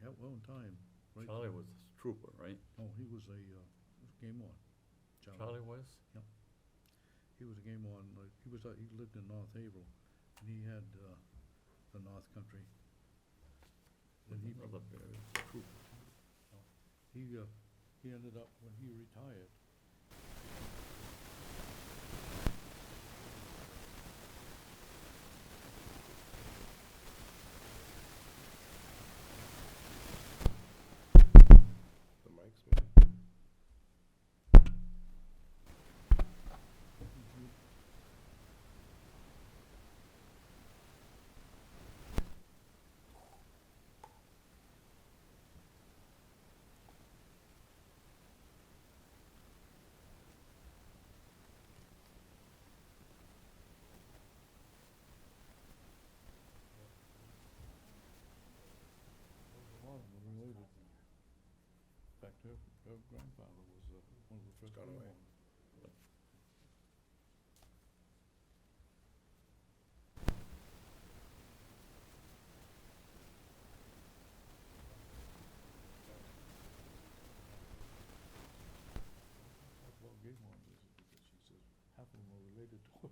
at one time, right? Charlie was a trooper, right? Oh, he was a game on. Charlie was? He was a game on, he lived in North Haverhill, and he had, the North Country. And he, Another very trooper. he ended up, when he retired, The mic's muted. a lot of them were related. In fact, her grandfather was, one of the first gone game away. on. Talk about game on is because she says half of them are related to her.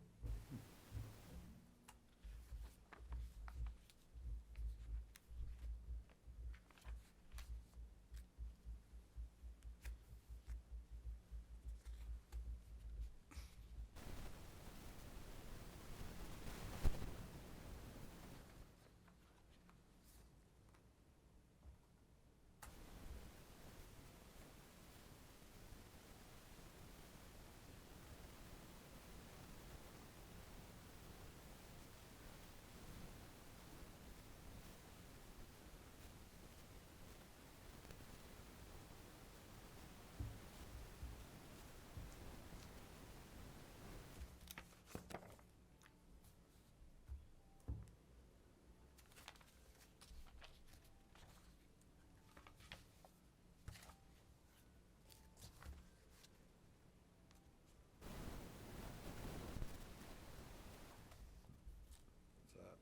What's that?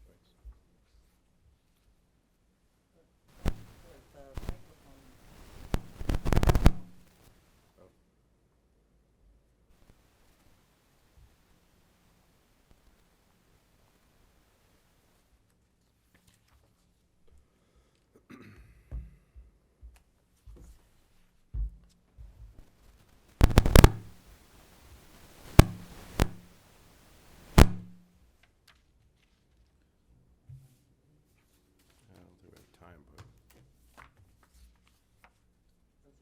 Thanks. Oh. I don't think we have time, but guess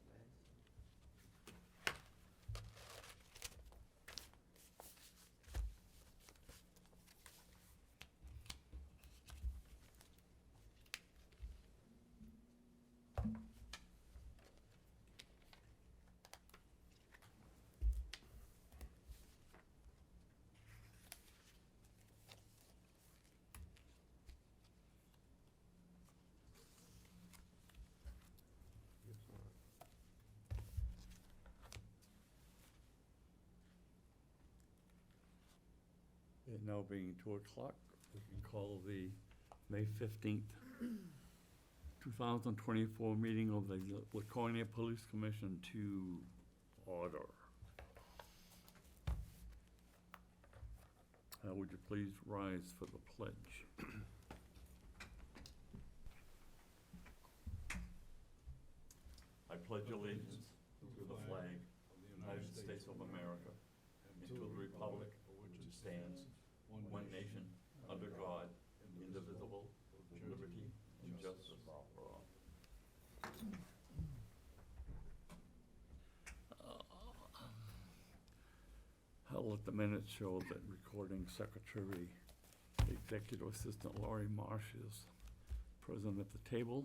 not. It now being 2:00, we can call the May 15th, 2024 meeting of the Laconia Police Commission to order. Would you please rise for the pledge? I pledge allegiance to the flag of the United States of America and to the republic for which it stands, one nation, under God, indivisible, with liberty and justice for all. I'll let the minutes show that recording secretary, executive assistant Laurie Marsh is present at the table.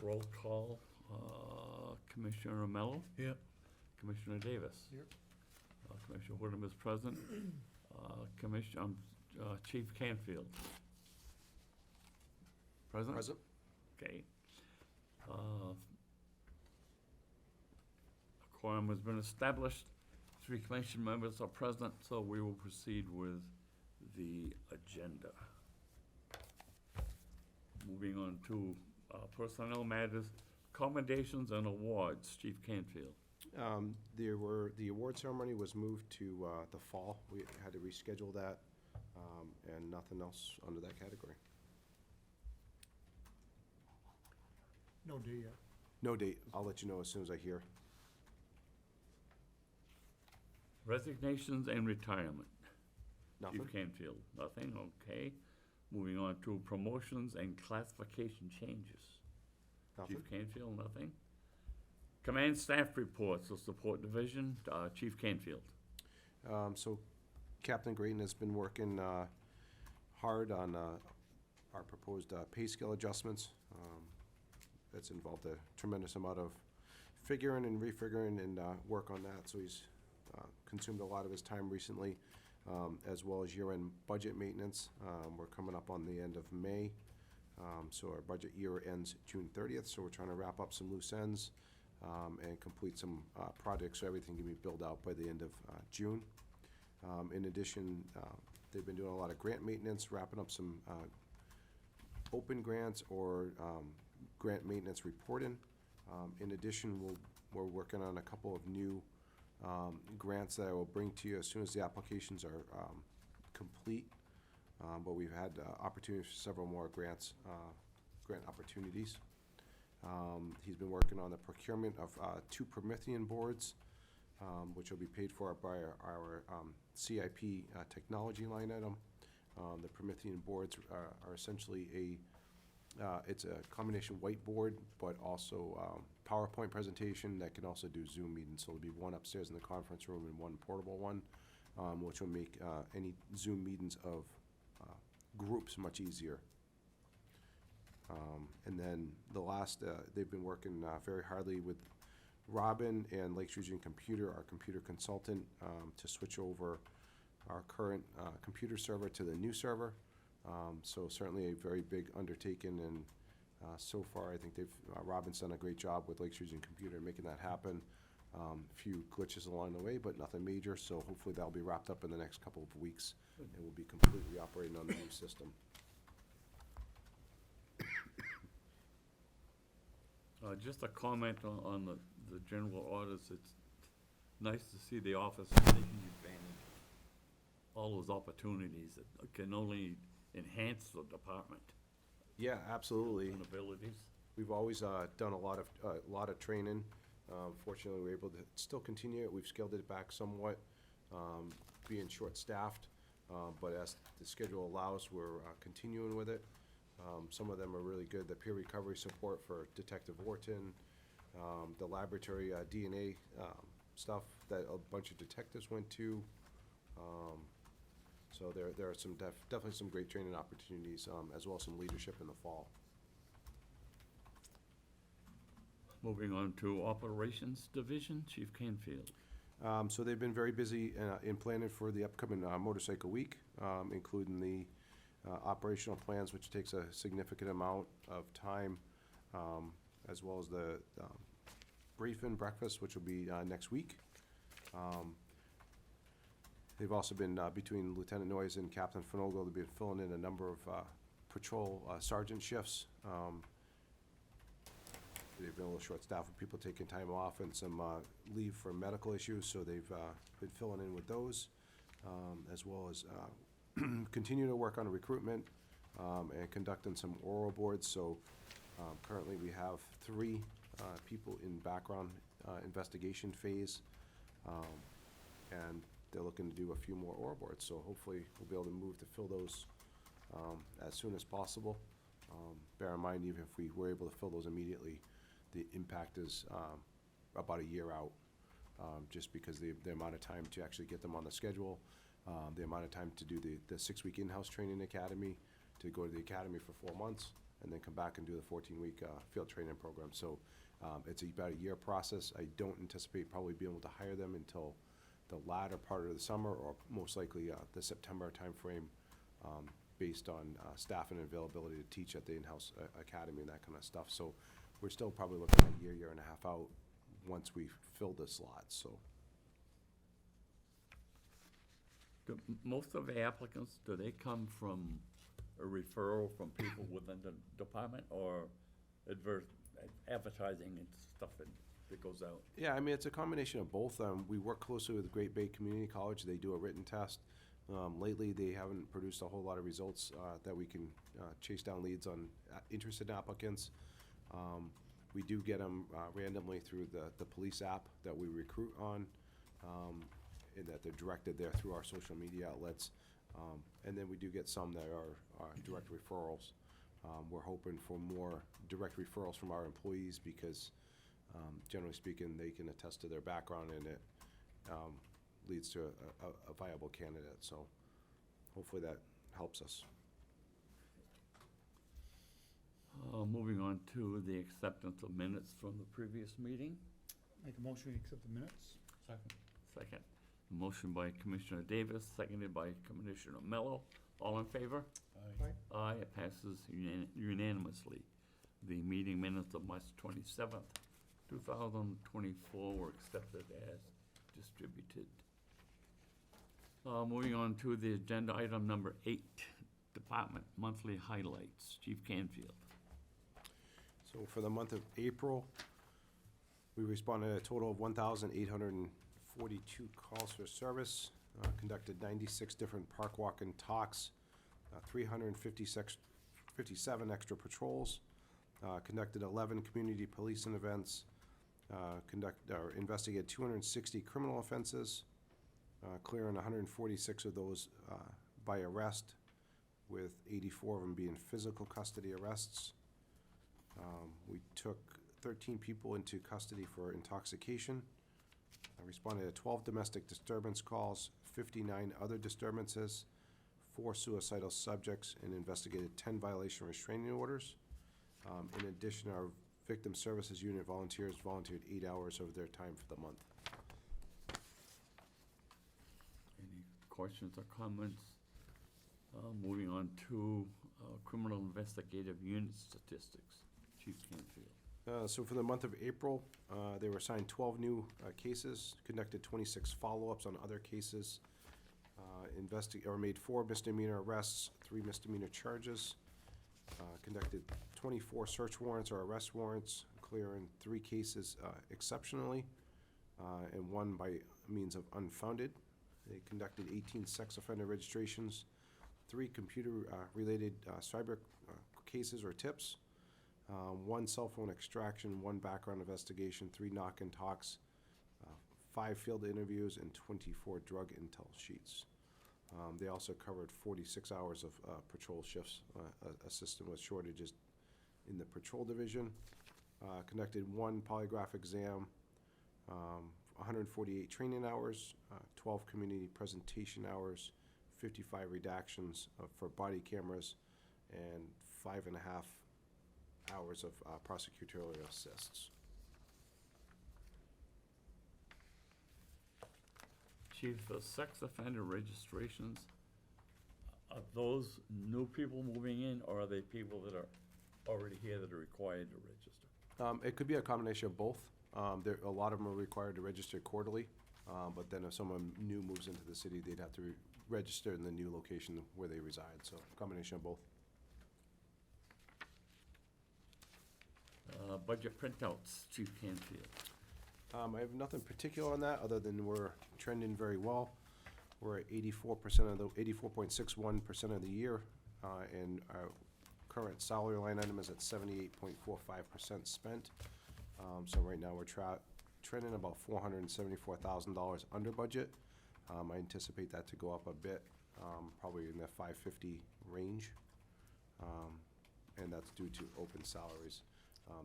Roll call, Commissioner Mello, Yep. Commissioner Davis. Here. Commissioner Woodham is present. Commissioner, Chief Canfield. Present? Present? Okay. A quorum has been established. 3 commission members are present, so we will proceed with the agenda. Moving on to Personnel matters, commendations and awards, Chief Canfield. The award ceremony was moved to the fall. We had to reschedule that, and nothing else under that category. No date yet. No date. I'll let you know as soon as I hear. Resignations and retirement, Nothing? Chief Canfield. Nothing, okay. Moving on to promotions and classification changes. Nothing? Chief Canfield, nothing. Command staff reports, the support division, Chief Canfield. So Captain Grayton has been working hard on our proposed pay scale adjustments. That's involved a tremendous amount of figuring and refiguring and work on that. So he's consumed a lot of his time recently, as well as year-end budget maintenance. We're coming up on the end of May. So our budget year ends June 30th, so we're trying to wrap up some loose ends and complete some projects so everything can be built out by the end of June. In addition, they've been doing a lot of grant maintenance, wrapping up some open grants or grant maintenance reporting. In addition, we're working on a couple of new grants that I will bring to you as soon as the applications are complete. But we've had opportunities for several more grant opportunities. He's been working on the procurement of 2 Promethean boards, which will be paid for by our CIP technology line item. The Promethean boards are essentially it's a combination whiteboard, but also PowerPoint presentation that can also do Zoom meetings. So there'll be one upstairs in the conference room and one portable one, which will make any Zoom meetings of groups much easier. And then the last, they've been working very hardly with Robin and Lakes Region Computer, our computer consultant, to switch over our current computer server to the new server. So certainly a very big undertaking, and so far I think Robin's done a great job with Lakes Region Computer making that happen. A few glitches along the way, but nothing major, so hopefully that'll be wrapped up in the next couple of weeks, and we'll be completely operating on the new system. Just a comment on the general orders. It's nice to see the office taking advantage of all those opportunities that can only enhance the department Yeah, absolutely. and abilities. We've always done a lot of training. Fortunately, we're able to still continue it. We've scaled it back somewhat, being short-staffed, but as the schedule allows, we're continuing with it. Some of them are really good. The peer recovery support for Detective Wharton, the laboratory DNA stuff that a bunch of detectives went to. So there are some definitely some great training opportunities, as well as some leadership in the fall. Moving on to Operations Division, Chief Canfield. So they've been very busy in planning for the upcoming motorcycle week, including the operational plans, which takes a significant amount of time, as well as the briefing breakfast, which will be next week. They've also been, between Lieutenant Noyes and Captain Finogle, they've been filling in a number of patrol sergeant shifts. They've been a little short-staffed with people taking time off and some leave for medical issues, so they've been filling in with those, as well as continue to work on recruitment and conducting some oral boards. So currently we have 3 people in background investigation phase, and they're looking to do a few more oral boards. So hopefully we'll be able to move to fill those as soon as possible. Bear in mind, even if we were able to fill those immediately, the impact is about a year out, just because the amount of time to actually get them on the schedule, the amount of time to do the 6-week in-house training academy, to go to the academy for 4 months, and then come back and do the 14-week field training program. So it's about a year process. I don't anticipate probably being able to hire them until the latter part of the summer, or most likely the September timeframe, based on staff and availability to teach at the in-house academy and that kind of stuff. So we're still probably looking at a year and a half out once we fill the slots, so. Do most of the applicants, do they come from a referral from people within the department, or advertising and stuff that goes out? Yeah, I mean, it's a combination of both. We work closely with Great Bay Community College. They do a written test. Lately, they haven't produced a whole lot of results that we can chase down leads on interested applicants. We do get them randomly through the police app that we recruit on, and that they're directed there through our social media outlets. And then we do get some that are direct referrals. We're hoping for more direct referrals from our employees because, generally speaking, they can attest to their background and it leads to a viable candidate. So hopefully that helps us. Moving on to the acceptance of minutes from the previous meeting. Make a motion to accept the minutes. Second. Motion by Commissioner Davis, seconded by Commissioner Mello. All in favor? Aye. Aye, it passes unanimously. The meeting minutes of March 27th, 2024 were accepted as distributed. Moving on to the agenda item number 8, Department Monthly Highlights. Chief Canfield. So for the month of April, we responded to a total of 1,842 calls for service, conducted 96 different park walk and talks, 357 extra patrols, conducted 11 community policing events, investigated 260 criminal offenses, clearing 146 of those by arrest, with 84 of them being physical custody arrests. We took 13 people into custody for intoxication. I responded to 12 domestic disturbance calls, 59 other disturbances, 4 suicidal subjects, and investigated 10 violation restraining orders. In addition, our victim services unit volunteers volunteered 8 hours of their time for the month. Any questions or comments? Moving on to criminal investigative unit statistics. Chief Canfield. So for the month of April, they were assigned 12 new cases, conducted 26 follow-ups on other cases, made 4 misdemeanor arrests, 3 misdemeanor charges, conducted 24 search warrants or arrest warrants, clearing 3 cases exceptionally, and 1 by means of unfounded. They conducted 18 sex offender registrations, 3 computer-related cyber cases or tips, 1 cell phone extraction, 1 background investigation, 3 knock and talks, 5 field interviews, and 24 drug intel sheets. They also covered 46 hours of patrol shifts, assisting with shortages in the patrol division. Conducted 1 polygraph exam, 148 training hours, 12 community presentation hours, 55 redactions for body cameras, and 5.5 hours of prosecutorial assists. Chief, the sex offender registrations, are those new people moving in, or are they people that are already here that are required to register? It could be a combination of both. A lot of them are required to register quarterly, but then if someone new moves into the city, they'd have to register in the new location where they reside, so combination of both. Budget printouts, Chief Canfield. I have nothing particular on that, other than we're trending very well. We're at 84% of the, 84.61% of the year, and our current salary line item is at 78.45% spent. So right now we're trending about $474,000 under budget. I anticipate that to go up a bit, probably in the 550 range, and that's due to open salaries.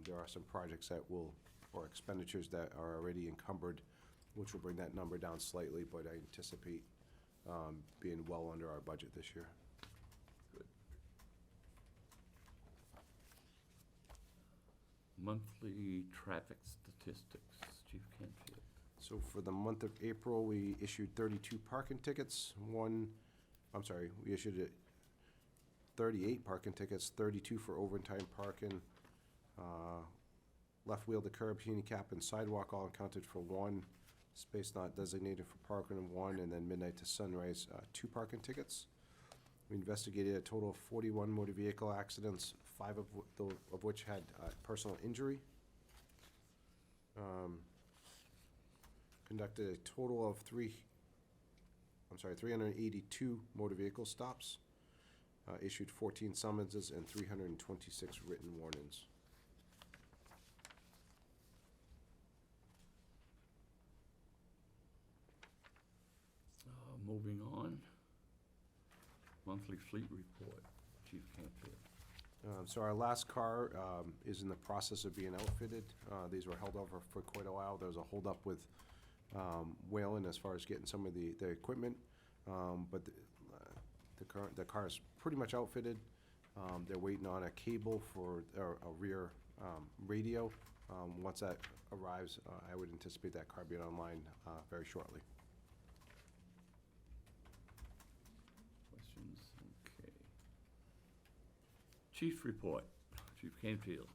There are some projects that or expenditures that are already encumbered, which will bring that number down slightly, but I anticipate being well under our budget this year. Good. Monthly traffic statistics, Chief Canfield. So for the month of April, we issued 32 parking tickets. We issued 38 parking tickets, 32 for overtime parking. Left wheel to curb, handicap, and sidewalk all accounted for 1. Space not designated for parking, 1, and then midnight to sunrise, 2 parking tickets. We investigated a total of 41 motor vehicle accidents, 5 of which had personal injury. Conducted a total of 382 motor vehicle stops. Issued 14 summonses and 326 written warnings. Moving on. Monthly fleet report, Chief Canfield. So our last car is in the process of being outfitted. These were held over for quite a while. There was a holdup with Whalen as far as getting some of the equipment. But the car is pretty much outfitted. They're waiting on a cable for a rear radio. Once that arrives, I would anticipate that car being online very shortly. Questions? Okay. Chief report, Chief Canfield.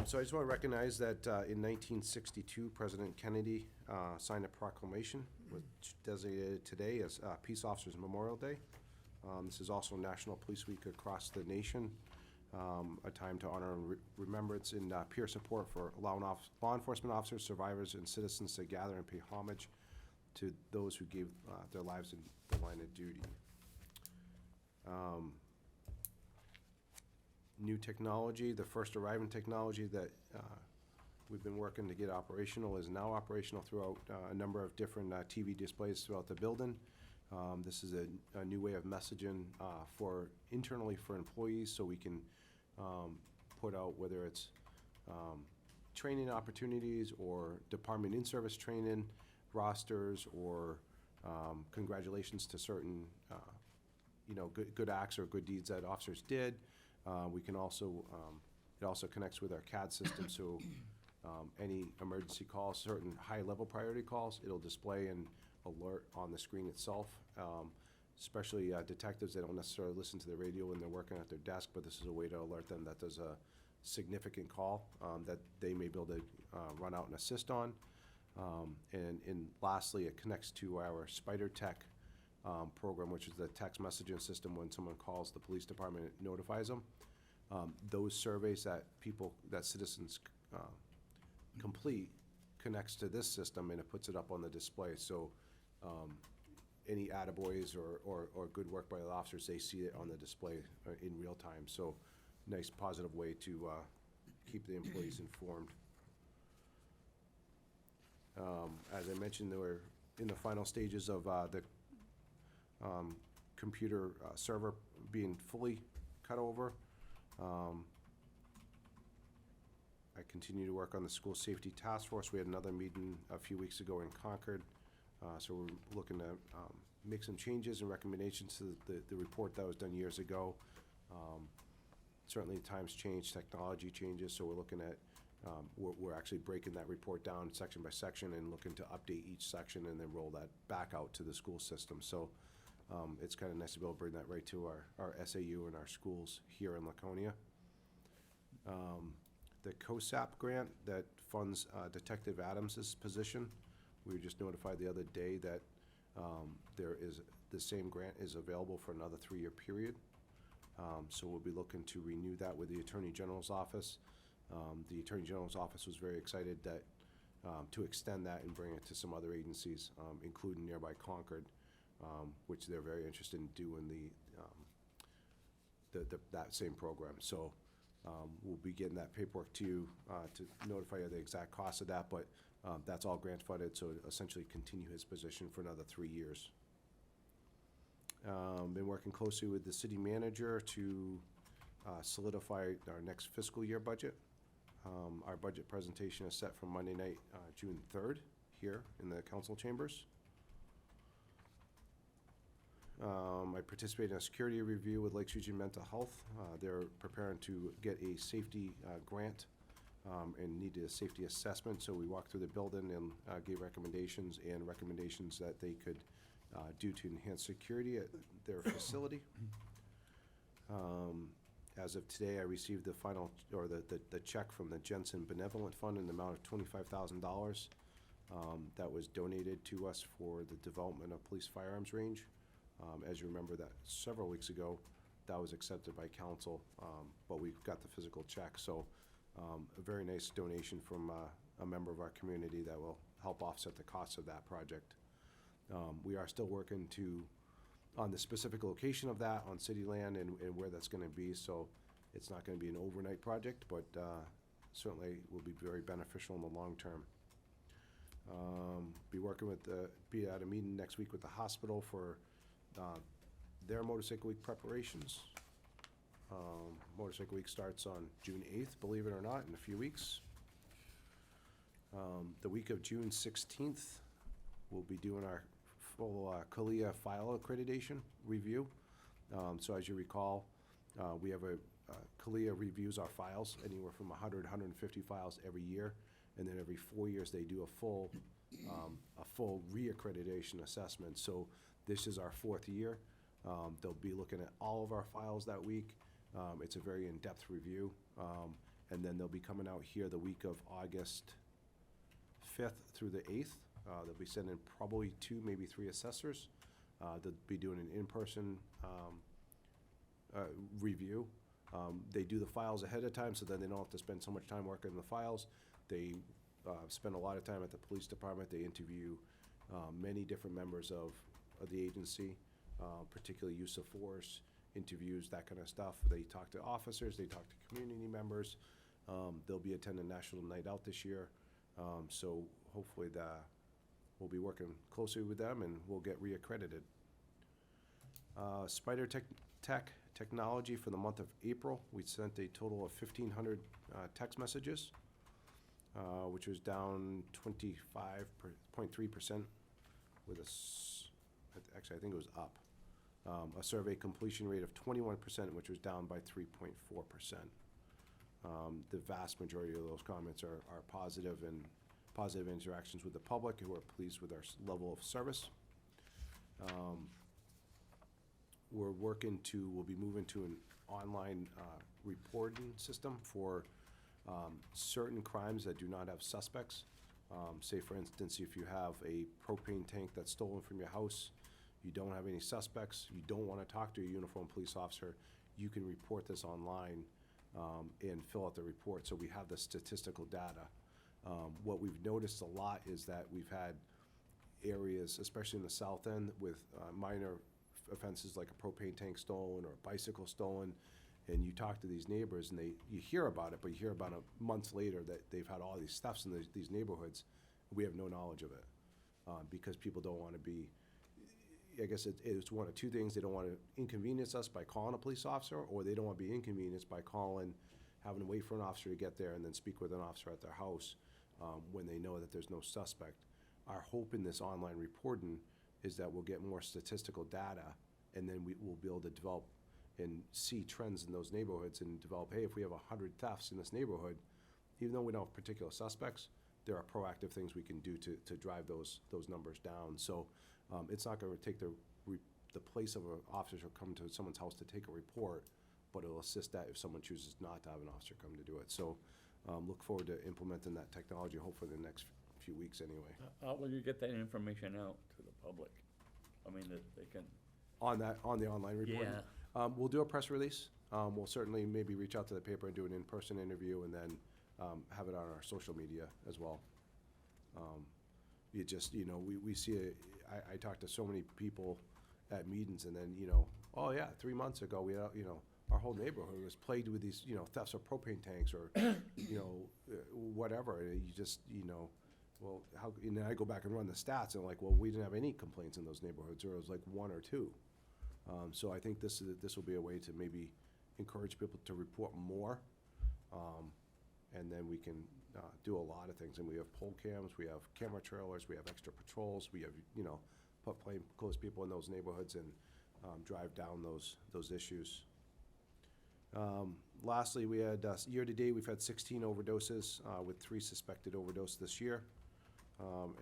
So I just want to recognize that in 1962, President Kennedy signed a proclamation which designated today as Peace Officers Memorial Day. This is also National Police Week across the nation, a time to honor and remembrance and peer support for law enforcement officers, survivors, and citizens to gather and pay homage to those who gave their lives in the line of duty. New technology, the first arriving technology that we've been working to get operational is now operational throughout a number of different TV displays throughout the building. This is a new way of messaging internally for employees, so we can put out whether it's training opportunities or department in-service training, rosters, or congratulations to certain good acts or good deeds that officers did. We can also, it also connects with our CAD system, so any emergency calls, certain high-level priority calls, it'll display an alert on the screen itself. Especially detectives, they don't necessarily listen to the radio when they're working at their desk, but this is a way to alert them that there's a significant call that they may be able to run out and assist on. And lastly, it connects to our Spider Tech program, which is the text messaging system. When someone calls the police department, it notifies them. Those surveys that citizens complete connects to this system, and it puts it up on the display. So any attaboys or good work by the officers, they see it on the display in real time. So nice positive way to keep the employees informed. As I mentioned, they were in the final stages of the computer server being fully cut over. I continue to work on the school safety task force. We had another meeting a few weeks ago in Concord. So we're looking to make some changes and recommendations to the report that was done years ago. Certainly times change, technology changes, so we're looking at, we're actually breaking that report down section by section and looking to update each section and then roll that back out to the school system. So it's kind of nice to be able to bring that right to our SAU and our schools here in Laconia. The COSAP grant that funds Detective Adams's position, we were just notified the other day that the same grant is available for another 3-year period. So we'll be looking to renew that with the Attorney General's office. The Attorney General's office was very excited that to extend that and bring it to some other agencies, including nearby Concord, which they're very interested in doing that same program. So we'll be getting that paperwork to you to notify you of the exact cost of that, but that's all grant funded, so essentially continue his position for another 3 years. Been working closely with the city manager to solidify our next fiscal year budget. Our budget presentation is set for Monday night, June 3rd, here in the council chambers. I participated in a security review with Lakes Region Mental Health. They're preparing to get a safety grant and needed a safety assessment, so we walked through the building and gave recommendations that they could do to enhance security at their facility. As of today, I received the final, or the check from the Jensen Benevolent Fund in the amount of $25,000. that was donated to us for the development of police firearms range. As you remember that several weeks ago, that was accepted by council, but we got the physical check. So a very nice donation from a member of our community that will help offset the cost of that project. We are still working on the specific location of that on city land and where that's gonna be, so it's not gonna be an overnight project, but certainly will be very beneficial in the long term. Be at a meeting next week with the hospital for their Motorcycle Week preparations. Motorcycle Week starts on June 8th, believe it or not, in a few weeks. The week of June 16th, we'll be doing our full CALIA file accreditation review. So as you recall, we have CALIA reviews our files, anywhere from 100, 150 files every year, and then every 4 years they do a full reaccreditation assessment. So this is our 4th year. They'll be looking at all of our files that week. It's a very in-depth review, and then they'll be coming out here the week of August 5th through the 8th. They'll be sending probably 2, maybe 3 assessors. They'll be doing an in-person review. They do the files ahead of time, so then they don't have to spend so much time working on the files. They spend a lot of time at the police department. They interview many different members of the agency, particularly use of force, interviews, that kind of stuff. They talk to officers, they talk to community members. They'll be attending National Night Out this year, so hopefully we'll be working closely with them and we'll get reaccredited. Spider Technology for the month of April, we sent a total of 1,500 text messages, which was down 25.3% with actually I think it was up. A survey completion rate of 21%, which was down by 3.4%. The vast majority of those comments are positive and positive interactions with the public who are pleased with our level of service. We'll be moving to an online reporting system for certain crimes that do not have suspects. Say for instance, if you have a propane tank that's stolen from your house, you don't have any suspects, you don't want to talk to a uniformed police officer, you can report this online and fill out the report, so we have the statistical data. What we've noticed a lot is that we've had areas, especially in the south end, with minor offenses like a propane tank stolen or a bicycle stolen, and you talk to these neighbors and you hear about it, but you hear about it months later that they've had all these thefts in these neighborhoods. We have no knowledge of it because people don't want to be, I guess it's one of two things. They don't want to inconvenience us by calling a police officer, or they don't want to be inconvenienced by having to wait for an officer to get there and then speak with an officer at their house when they know that there's no suspect. Our hope in this online reporting is that we'll get more statistical data, and then we'll be able to develop and see trends in those neighborhoods and develop, hey, if we have 100 thefts in this neighborhood, even though we don't have particular suspects, there are proactive things we can do to drive those numbers down. So it's not going to take the place of an officer who come to someone's house to take a report, but it'll assist that if someone chooses not to have an officer come to do it. So look forward to implementing that technology, hopefully in the next few weeks anyway. How will you get that information out to the public? I mean, that they can... On the online reporting? Yeah. We'll do a press release. We'll certainly maybe reach out to the paper and do an in-person interview, and then have it on our social media as well. We see I talk to so many people at meetings, and then, oh yeah, 3 months ago, we our whole neighborhood was plagued with these, thefts of propane tanks or, whatever. You just, well, how, and then I go back and run the stats, and like, well, we didn't have any complaints in those neighborhoods, or it was like 1 or 2. So I think this will be a way to maybe encourage people to report more, and then we can do a lot of things. And we have pole cams, we have camera trailers, we have extra patrols, we have put plainclothes people in those neighborhoods and drive down those issues. Lastly, we had year to date we've had 16 overdoses with 3 suspected overdoses this year,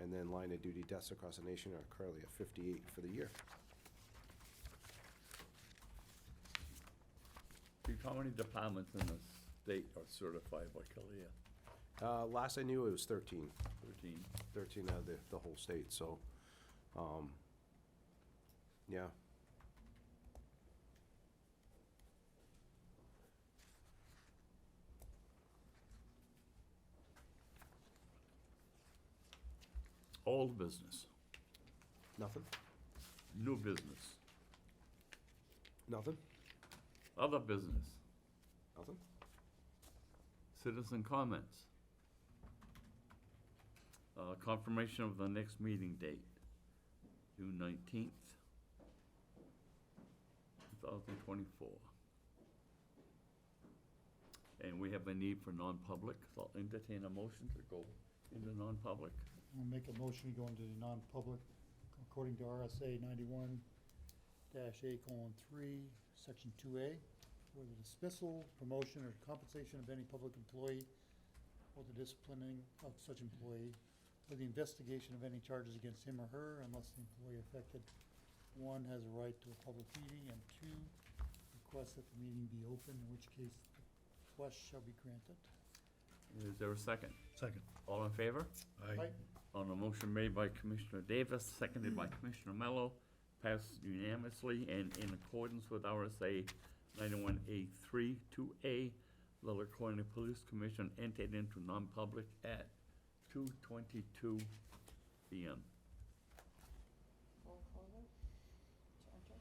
and then line of duty deaths across the nation are currently at 58 for the year. Chief, how many departments in the state are certified by CALIA? Last I knew, it was 13. 13. 13 out of the whole state, so, yeah. Old business, Nothing? new business, Nothing? other business, Nothing? citizen comments. Confirmation of the next meeting date, June 19th, 2024. And we have a need for non-public, so I'll entertain a motion to go into non-public. I'll make a motion to go into the non-public according to RSA 91-A:3, Section 2A, for the dismissal, promotion, or compensation of any public employee, or the disciplining of such employee, or the investigation of any charges against him or her, unless the employee affected, one, has a right to a public meeting, and two, requests that the meeting be open, in which case the request shall be granted. Is there a second? Second. All in favor? Aye. On a motion made by Commissioner Davis, seconded by Commissioner Mello, passed unanimously and in accordance with RSA 91A:3 2A, the Laconia Police Commission entered into non-public at 2:22 PM. Roll call vote to enter.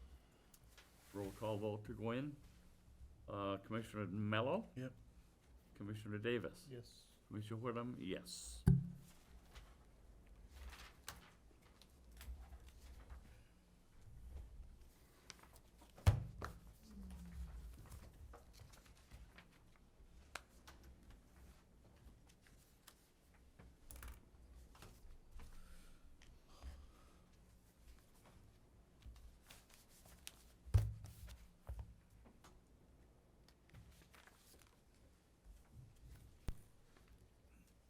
Roll call vote to go in. Commissioner Mello? Yep. Commissioner Davis? Yes. Commissioner Whittam? Yes.